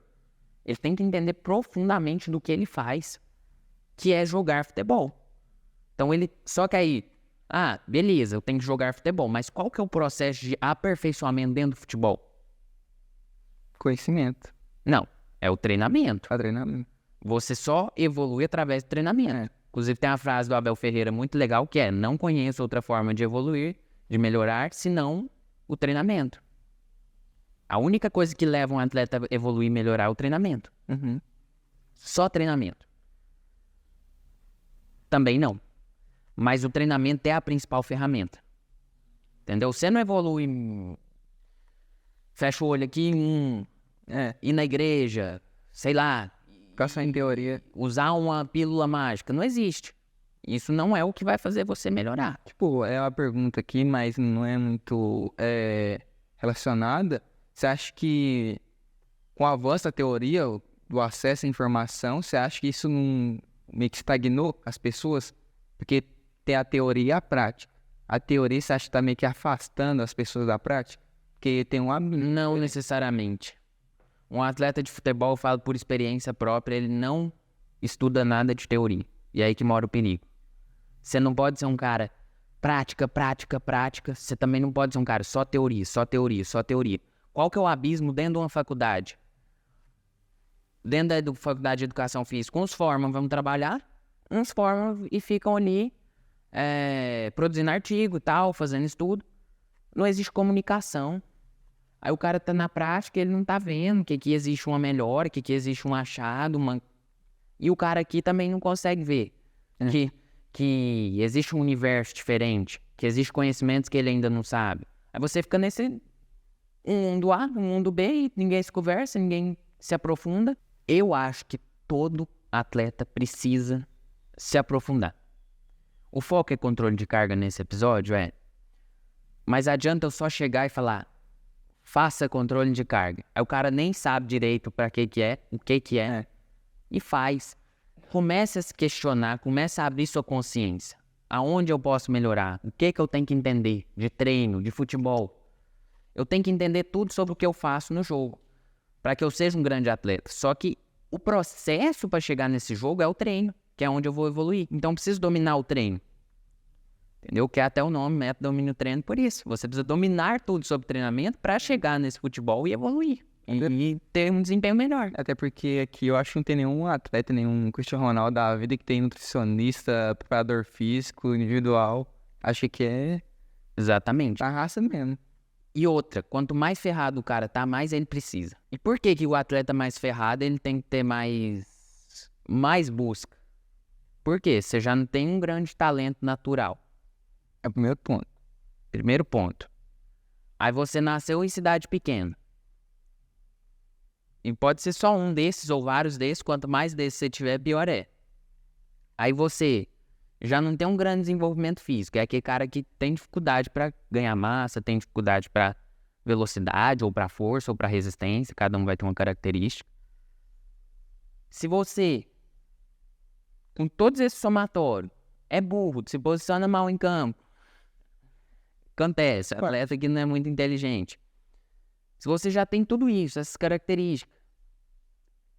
Speaker 2: Ele tem que entender profundamente do que ele faz, que é jogar futebol. Então só que aí, beleza, eu tenho que jogar futebol, mas qual que é o processo de aperfeiçoamento dentro do futebol?
Speaker 1: Conhecimento.
Speaker 2: Não, é o treinamento.
Speaker 1: Treinamento.
Speaker 2: Você só evolui através do treinamento. Inclusive tem uma frase do Abel Ferreira muito legal que é: não conheço outra forma de evoluir, de melhorar, senão o treinamento. A única coisa que leva um atleta a evoluir e melhorar é o treinamento. Só treinamento. Também não. Mas o treinamento é a principal ferramenta. Entendeu? Você não evolui... Fecha o olho aqui, ir na igreja, sei lá...
Speaker 1: Ficar só em teoria.
Speaker 2: Usar uma pílula mágica. Não existe. Isso não é o que vai fazer você melhorar.
Speaker 1: Tipo, é uma pergunta aqui, mas não é muito relacionada. Você acha que com o avanço da teoria, do acesso à informação, você acha que isso não meio que estagnou as pessoas? Porque tem a teoria e a prática. A teoria você acha que está meio que afastando as pessoas da prática? Porque tem um hábito.
Speaker 2: Não necessariamente. Um atleta de futebol, eu falo por experiência própria, ele não estuda nada de teoria. E é aí que mora o perigo. Você não pode ser um cara prática, prática, prática. Você também não pode ser um cara só teoria, só teoria, só teoria. Qual que é o abismo dentro de uma faculdade? Dentro da faculdade de educação física, uns formam, vão trabalhar, uns formam e ficam ali produzindo artigo e tal, fazendo estudo. Não existe comunicação. Aí o cara tá na prática, ele não tá vendo que existe uma melhora, que existe um achado, e o cara aqui também não consegue ver que existe um universo diferente, que existe conhecimentos que ele ainda não sabe. Aí você fica nesse mundo A, no mundo B, e ninguém se conversa, ninguém se aprofunda. Eu acho que todo atleta precisa se aprofundar. O foco é controle de carga nesse episódio, mas adianta eu só chegar e falar, faça controle de carga. Aí o cara nem sabe direito para que é, o que é, e faz. Comece a se questionar, comece a abrir sua consciência. Aonde eu posso melhorar? O que eu tenho que entender de treino, de futebol? Eu tenho que entender tudo sobre o que eu faço no jogo. para que eu seja um grande atleta. Só que o processo para chegar nesse jogo é o treino, que é onde eu vou evoluir. Então, eu preciso dominar o treino. Entendeu? Que é até o nome, método domínio treino, por isso. Você precisa dominar tudo sobre treinamento para chegar nesse futebol e evoluir. E ter um desempenho melhor.
Speaker 1: Até porque aqui eu acho que não tem nenhum atleta, nenhum Cristiano Ronaldo da vida que tem nutricionista, preparador físico, individual. Acho que é
Speaker 2: Exatamente.
Speaker 1: a raça mesmo.
Speaker 2: E outra, quanto mais ferrado o cara tá, mais ele precisa. E por que o atleta mais ferrado, ele tem que ter mais busca? Por quê? Você já não tem um grande talento natural.
Speaker 1: É o primeiro ponto.
Speaker 2: Primeiro ponto. Aí você nasceu em cidade pequena. E pode ser só um desses ou vários desses. Quanto mais desses você tiver, pior é. Aí você já não tem um grande desenvolvimento físico. É aquele cara que tem dificuldade para ganhar massa, tem dificuldade para velocidade, ou para força, ou para resistência. Cada um vai ter uma característica. Se você, com todos esses somatórios, é burro, se posiciona mal em campo, acontece, atleta que não é muito inteligente. Se você já tem tudo isso, essas características,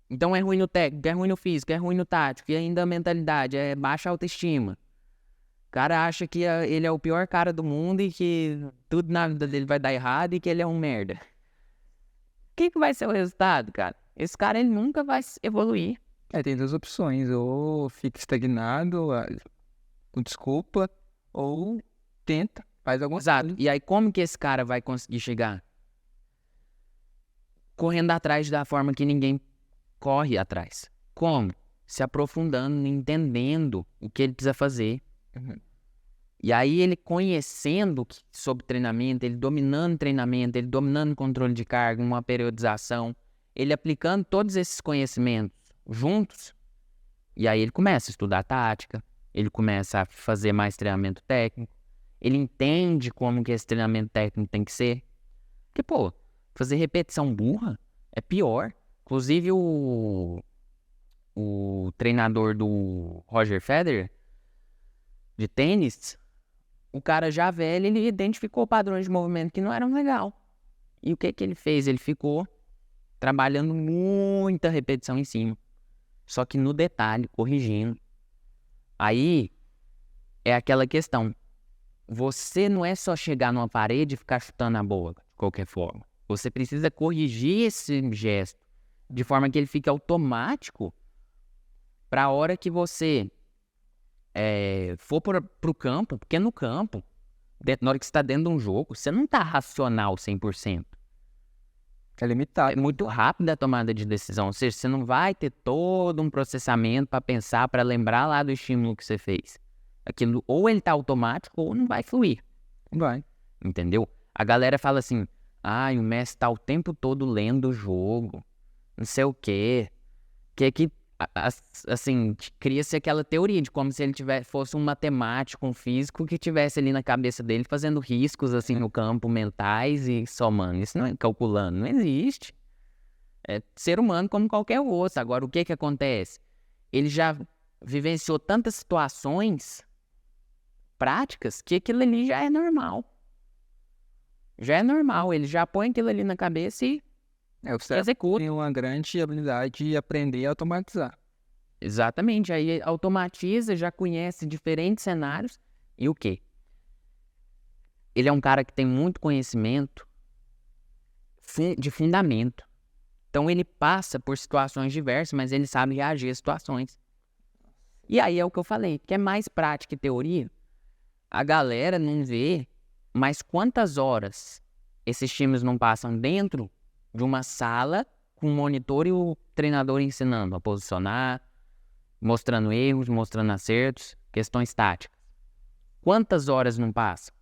Speaker 2: então é ruim no técnico, é ruim no físico, é ruim no tático, e ainda a mentalidade, é baixa autoestima. O cara acha que ele é o pior cara do mundo e que tudo na vida dele vai dar errado e que ele é um merda. O que vai ser o resultado, cara? Esse cara, ele nunca vai evoluir.
Speaker 1: Tem duas opções. Ou fica estagnado, com desculpa, ou tenta, faz alguma coisa.
Speaker 2: Exato. E aí, como que esse cara vai conseguir chegar? Correndo atrás da forma que ninguém corre atrás. Como? Se aprofundando, entendendo o que ele precisa fazer. E aí ele conhecendo sobre treinamento, ele dominando treinamento, ele dominando controle de carga, uma periodização, ele aplicando todos esses conhecimentos juntos, e aí ele começa a estudar tática, ele começa a fazer mais treinamento técnico, ele entende como que esse treinamento técnico tem que ser. Porque, pô, fazer repetição burra é pior. Inclusive o treinador do Roger Federer, de tênis, o cara já velho, ele identificou padrões de movimento que não eram legal. E o que ele fez? Ele ficou trabalhando muita repetição em cima. Só que no detalhe, corrigindo. Aí é aquela questão. Você não é só chegar numa parede e ficar chutando a bola, de qualquer forma. Você precisa corrigir esse gesto de forma que ele fique automático para a hora que você for pro campo, porque no campo, na hora que você está dentro de um jogo, você não está racional 100%.
Speaker 1: É limitado.
Speaker 2: É muito rápida a tomada de decisão, ou seja, você não vai ter todo um processamento para pensar, para lembrar lá do estímulo que você fez. Aquilo, ou ele tá automático, ou não vai fluir.
Speaker 1: Vai.
Speaker 2: Entendeu? A galera fala assim, o Messi tá o tempo todo lendo o jogo, não sei o quê. Que assim, cria-se aquela teoria de como se ele fosse um matemático, um físico que tivesse ali na cabeça dele fazendo riscos assim no campo mentais e somando. Isso não é calculando, não existe. É ser humano como qualquer outro. Agora, o que acontece? Ele já vivenciou tantas situações práticas que aquilo ali já é normal. Já é normal, ele já põe aquilo ali na cabeça e
Speaker 1: Você
Speaker 2: executa.
Speaker 1: tem uma grande habilidade de aprender a automatizar.
Speaker 2: Exatamente, aí automatiza, já conhece diferentes cenários. E o quê? Ele é um cara que tem muito conhecimento de fundamento. Então ele passa por situações diversas, mas ele sabe reagir às situações. E aí é o que eu falei, que é mais prática e teoria. A galera não vê, mas quantas horas esses times não passam dentro de uma sala com um monitor e o treinador ensinando a posicionar, mostrando erros, mostrando acertos, questões táticas. Quantas horas não passam?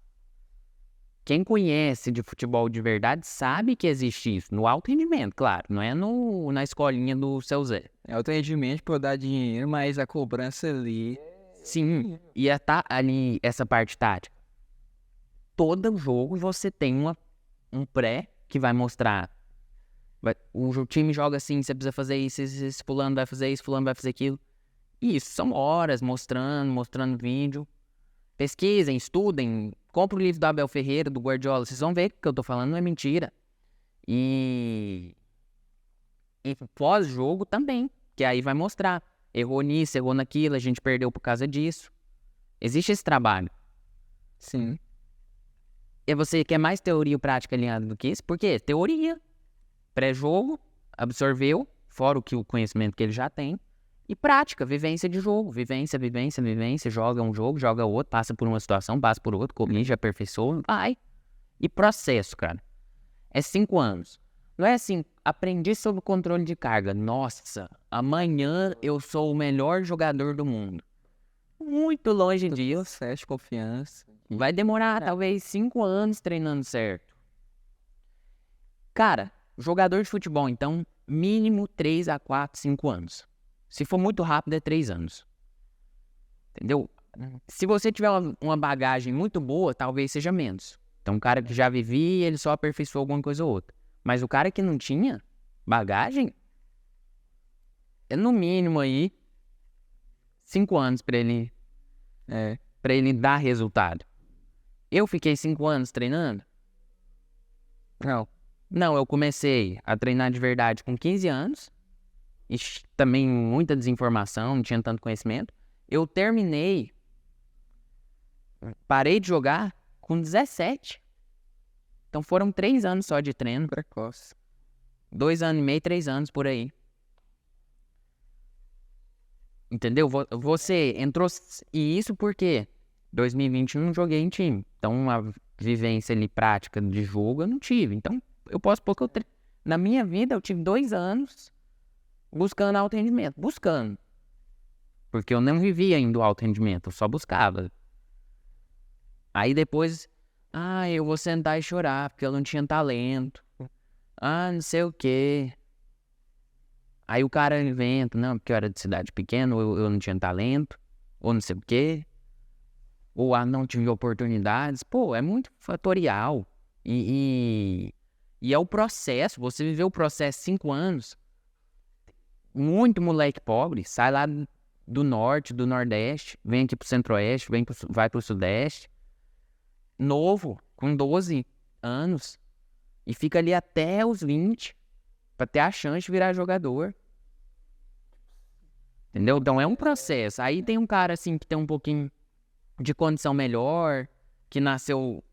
Speaker 2: Quem conhece de futebol de verdade sabe que existe isso. No alto rendimento, claro. Não é na escolinha do seu Zé.
Speaker 1: É alto rendimento para dar dinheiro, mas a cobrança ali...
Speaker 2: Sim, e ali essa parte tática. Todo jogo você tem um pré que vai mostrar. O time joga assim, você precisa fazer isso, esse fulano vai fazer isso, fulano vai fazer aquilo. E isso são horas mostrando vídeo. Pesquisem, estudem, comprem o livro do Abel Ferreira, do Guardiola. Vocês vão ver que o que eu tô falando não é mentira. E E pós-jogo também, que aí vai mostrar. Errou nisso, errou naquilo, a gente perdeu por causa disso. Existe esse trabalho.
Speaker 1: Sim.
Speaker 2: E você quer mais teoria e prática alinhada do que isso? Por quê? Teoria, pré-jogo, absorveu, fora o conhecimento que ele já tem. E prática, vivência de jogo. Vivência, joga um jogo, joga outro, passa por uma situação, passa por outro, corrige, aperfeiçoa, vai. E processo, cara. É 5 anos. Não é assim, aprendi sobre controle de carga. Nossa, amanhã eu sou o melhor jogador do mundo. Muito longe disso.
Speaker 1: Processo de confiança.
Speaker 2: Vai demorar talvez 5 anos treinando certo. Cara, jogador de futebol, então, mínimo 3 a 4, 5 anos. Se for muito rápido, é 3 anos. Entendeu? Se você tiver uma bagagem muito boa, talvez seja menos. Então, um cara que já vivia, ele só aperfeiçoou alguma coisa ou outra. Mas o cara que não tinha bagagem, é no mínimo aí 5 anos pra ele dar resultado. Eu fiquei 5 anos treinando? Não, eu comecei a treinar de verdade com 15 anos. E também muita desinformação, não tinha tanto conhecimento. Eu parei de jogar com 17. Então foram 3 anos só de treino.
Speaker 1: Precoce.
Speaker 2: 2 anos e meio, 3 anos por aí. Entendeu? Você entrou... E isso porque 2021 joguei em time. Então uma vivência ali prática de jogo eu não tive. Então eu posso pôr que na minha vida eu tive 2 anos buscando alto rendimento. Buscando. Porque eu não vivia ainda o alto rendimento. Eu só buscava. Aí depois... eu vou sentar e chorar porque eu não tinha talento. Não sei o quê. Aí o cara inventa, não, porque eu era de cidade pequena, ou eu não tinha talento, ou não sei o quê. Ou não tive oportunidades. Pô, é muito fatorial. E é o processo. Você viveu o processo 5 anos. Muito moleque pobre, sai lá do norte, do nordeste, vem aqui pro centro-oeste, vai pro sudeste. Novo, com 12 anos, e fica ali até os 20 pra ter a chance de virar jogador. Entendeu? Então é um processo. Aí tem um cara assim que tem um pouquinho de condição melhor, que nasceu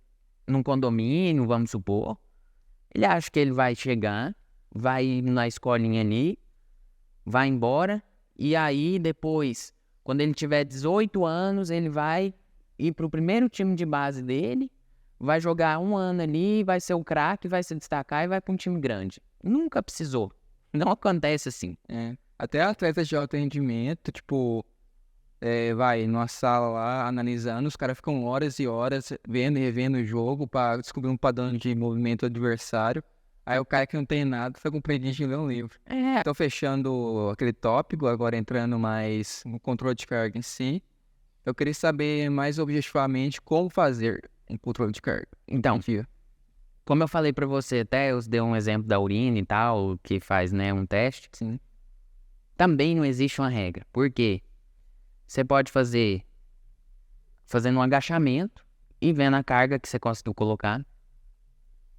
Speaker 2: num condomínio, vamos supor. Ele acha que ele vai chegar, vai ir na escolinha ali, vai embora, e aí depois, quando ele tiver 18 anos, ele vai ir pro primeiro time de base dele, vai jogar 1 ano ali, vai ser o craque, vai se destacar e vai pra um time grande. Nunca precisou. Não acontece assim.
Speaker 1: Até atletas de alto rendimento, tipo, vai numa sala lá, analisando, os caras ficam horas e horas vendo e revendo o jogo pra descobrir um padrão de movimento do adversário. Aí o cara que não tem nada fica com preguiça de ler um livro. Então, fechando aquele tópico, agora entrando mais no controle de carga em si, eu queria saber mais objetivamente como fazer um controle de carga.
Speaker 2: Então, como eu falei pra você, até eu dei um exemplo da urina e tal, que faz, né, um teste.
Speaker 1: Sim.
Speaker 2: Também não existe uma regra. Por quê? Você pode fazer fazendo um agachamento e vendo a carga que você conseguiu colocar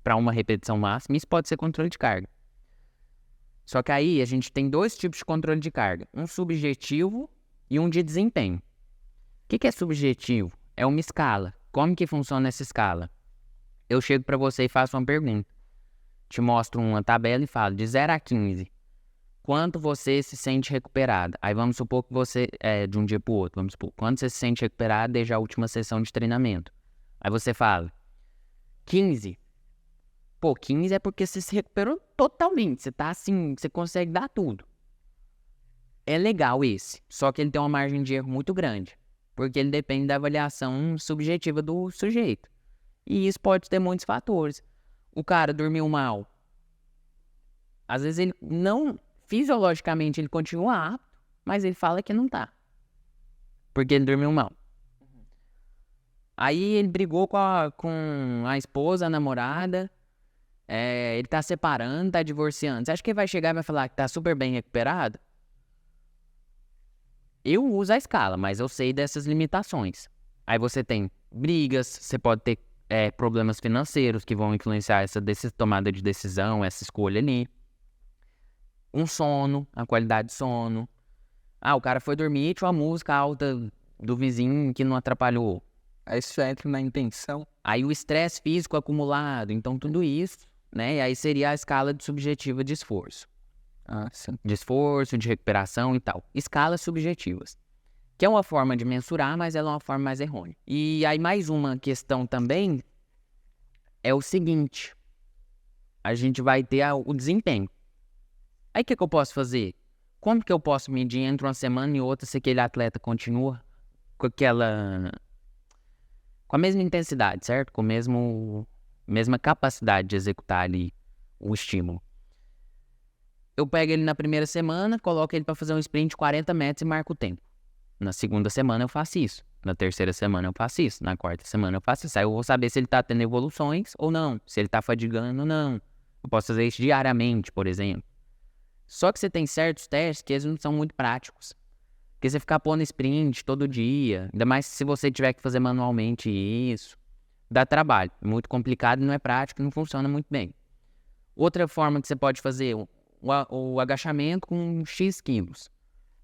Speaker 2: para uma repetição máxima. Isso pode ser controle de carga. Só que aí a gente tem 2 tipos de controle de carga. Um subjetivo e um de desempenho. O que é subjetivo? É uma escala. Como que funciona essa escala? Eu chego para você e faço uma pergunta. Te mostro uma tabela e falo de 0 a 15. Quanto você se sente recuperado? Aí vamos supor que você, de um dia para o outro, vamos supor, quanto você se sente recuperado desde a última sessão de treinamento? Aí você fala, 15. Pô, 15 é porque você se recuperou totalmente, você tá assim, você consegue dar tudo. É legal esse, só que ele tem uma margem de erro muito grande, porque ele depende da avaliação subjetiva do sujeito. E isso pode ter muitos fatores. O cara dormiu mal. Às vezes ele não... Fisiologicamente ele continua apto, mas ele fala que não tá. Porque ele dormiu mal. Aí ele brigou com a esposa, a namorada. Ele tá separando, tá divorciando. Você acha que ele vai chegar e vai falar que tá super bem recuperado? Eu uso a escala, mas eu sei dessas limitações. Aí você tem brigas, você pode ter problemas financeiros que vão influenciar essa tomada de decisão, essa escolha ali. Um sono, a qualidade de sono. O cara foi dormir e tinha uma música alta do vizinho que não atrapalhou.
Speaker 1: Aí isso já entra na intenção.
Speaker 2: Aí o estresse físico acumulado, então tudo isso, né? E aí seria a escala subjetiva de esforço.
Speaker 1: Sim.
Speaker 2: De esforço, de recuperação e tal. Escalas subjetivas. Que é uma forma de mensurar, mas ela é uma forma mais errônea. E aí mais uma questão também é o seguinte. A gente vai ter o desempenho. Aí o que eu posso fazer? Como que eu posso medir entre uma semana e outra se aquele atleta continua com a mesma intensidade, certo? Com a mesma capacidade de executar ali o estímulo. Eu pego ele na primeira semana, coloco ele para fazer um sprint de 40 metros e marco o tempo. Na segunda semana eu faço isso. Na terceira semana eu faço isso. Na quarta semana eu faço isso. Aí eu vou saber se ele tá tendo evoluções ou não. Se ele tá fadigando ou não. Eu posso fazer isso diariamente, por exemplo. Só que você tem certos testes que eles não são muito práticos. Porque você ficar pondo sprint todo dia, ainda mais se você tiver que fazer manualmente isso, dá trabalho. É muito complicado, não é prático, não funciona muito bem. Outra forma que você pode fazer, o agachamento com X quilos.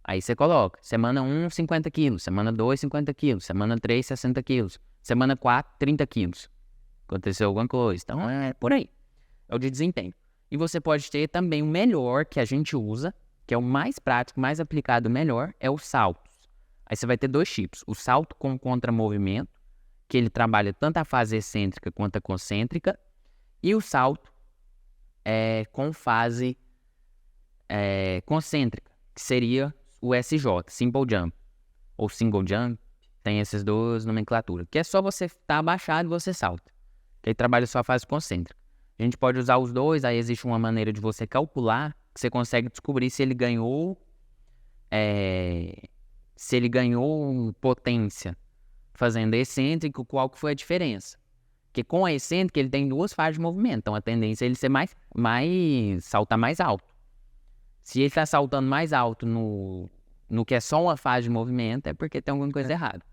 Speaker 2: Aí você coloca, semana 1, 50 quilos, semana 2, 50 quilos, semana 3, 60 quilos, semana 4, 30 quilos. Aconteceu alguma coisa, então é por aí. É o de desempenho. E você pode ter também o melhor que a gente usa, que é o mais prático, mais aplicado, melhor, é os saltos. Aí você vai ter dois tipos. O salto com contramovimento, que ele trabalha tanto a fase excêntrica quanto a concêntrica, e o salto com fase concêntrica, que seria o SJ, Simple Jump, ou Single Jump, tem essas duas nomenclaturas, que é só você estar abaixado e você salta, que aí trabalha só a fase concêntrica. A gente pode usar os dois, aí existe uma maneira de você calcular, que você consegue descobrir se ele ganhou potência fazendo excêntrico, qual que foi a diferença. Porque com a excêntrica ele tem duas fases de movimento, então a tendência é ele ser saltar mais alto. Se ele está saltando mais alto no que é só uma fase de movimento, é porque tem alguma coisa errada.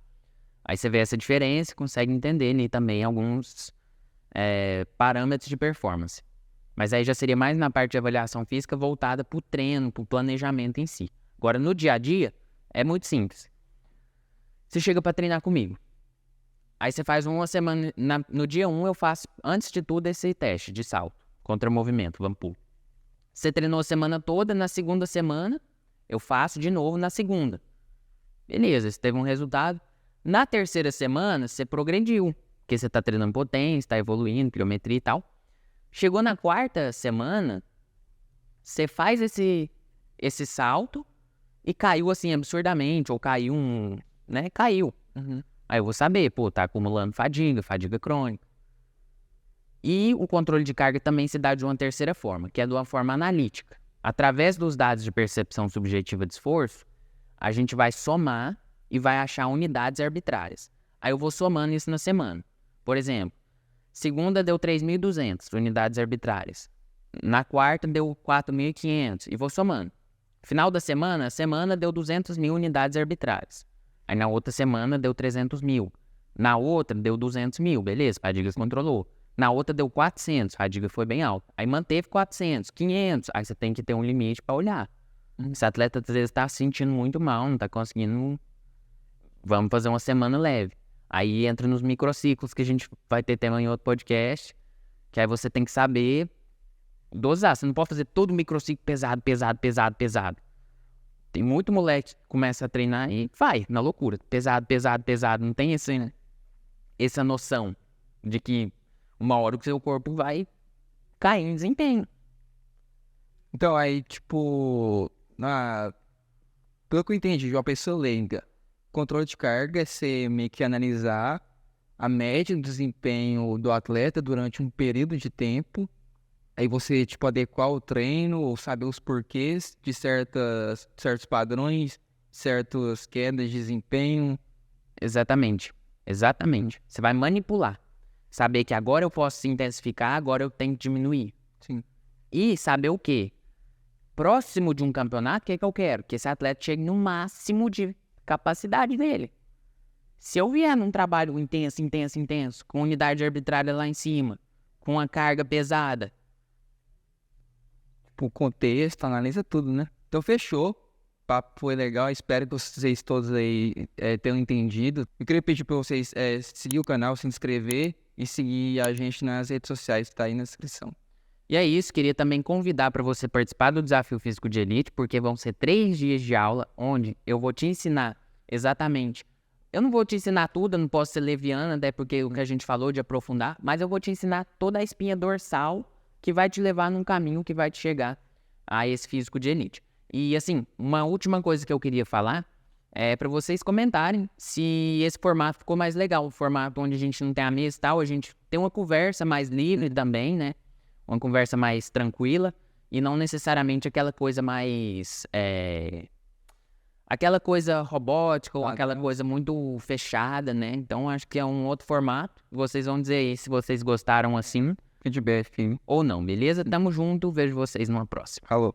Speaker 2: Aí você vê essa diferença e consegue entender ali também alguns parâmetros de performance. Mas aí já seria mais na parte de avaliação física voltada para o treino, para o planejamento em si. Agora, no dia a dia, é muito simples. Você chega para treinar comigo. Aí você faz uma semana... No dia 1 eu faço, antes de tudo, esse teste de salto contra movimento, vamos pull. Você treinou a semana toda, na segunda semana eu faço de novo na segunda. Beleza, você teve um resultado. Na terceira semana, você progrediu. Porque você está treinando potência, está evoluindo, quilometria e tal. Chegou na quarta semana, você faz esse salto e caiu assim absurdamente, ou caiu Caiu.
Speaker 1: Uhum.
Speaker 2: Aí eu vou saber, tá acumulando fadiga crônica. E o controle de carga também se dá de uma terceira forma, que é de uma forma analítica. Através dos dados de percepção subjetiva de esforço, a gente vai somar e vai achar unidades arbitrárias. Aí eu vou somando isso na semana. Por exemplo, segunda deu 3.200 unidades arbitrárias. Na quarta deu 4.500 e vou somando. Final da semana, a semana deu 200.000 unidades arbitrárias. Aí na outra semana deu 300.000. Na outra deu 200.000, beleza, fadiga controlou. Na outra deu 400, fadiga foi bem alta. Aí manteve 400, 500, aí você tem que ter um limite para olhar. Esse atleta às vezes está se sentindo muito mal, não está conseguindo... Vamos fazer uma semana leve. Aí entra nos microciclos, que a gente vai ter tema em outro podcast, que aí você tem que saber dosar. Você não pode fazer todo o microciclo pesado. Tem muito moleque que começa a treinar e vai na loucura. Pesado. Não tem essa noção de que uma hora o seu corpo vai cair em desempenho.
Speaker 1: Então, aí, tipo, pelo que eu entendi, de uma pessoa leiga, controle de carga é você meio que analisar a média do desempenho do atleta durante um período de tempo. Aí você, tipo, adequar o treino ou saber os porquês de certos padrões, certas quedas de desempenho.
Speaker 2: Exatamente. Você vai manipular. Saber que agora eu posso se intensificar, agora eu tenho que diminuir.
Speaker 1: Sim.
Speaker 2: E saber o quê? Próximo de um campeonato, o que eu quero? Que esse atleta chegue no máximo de capacidade dele. Se eu vier num trabalho intenso, com unidade arbitrária lá em cima, com a carga pesada,
Speaker 1: o contexto, analisa tudo, né? Então, fechou. O papo foi legal. Espero que vocês todos aí tenham entendido. Eu queria pedir para vocês seguir o canal, se inscrever e seguir a gente nas redes sociais, que tá aí na descrição.
Speaker 2: E é isso, queria também convidar para você participar do Desafio Físico de Elite, porque vão ser 3 dias de aula, onde eu vou te ensinar exatamente. Eu não vou te ensinar tudo, eu não posso ser leviana, até porque o que a gente falou de aprofundar, mas eu vou te ensinar toda a espinha dorsal que vai te levar num caminho que vai te chegar a esse físico de elite. E assim, uma última coisa que eu queria falar é para vocês comentarem se esse formato ficou mais legal, o formato onde a gente não tem a mesa e tal, a gente tem uma conversa mais livre também, né? Uma conversa mais tranquila e não necessariamente aquela coisa mais... aquela coisa robótica ou aquela coisa muito fechada, né? Então, acho que é um outro formato. Vocês vão dizer aí se vocês gostaram assim
Speaker 1: Feedback.
Speaker 2: ou não, beleza? Tamo junto, vejo vocês numa próxima.
Speaker 1: Falou.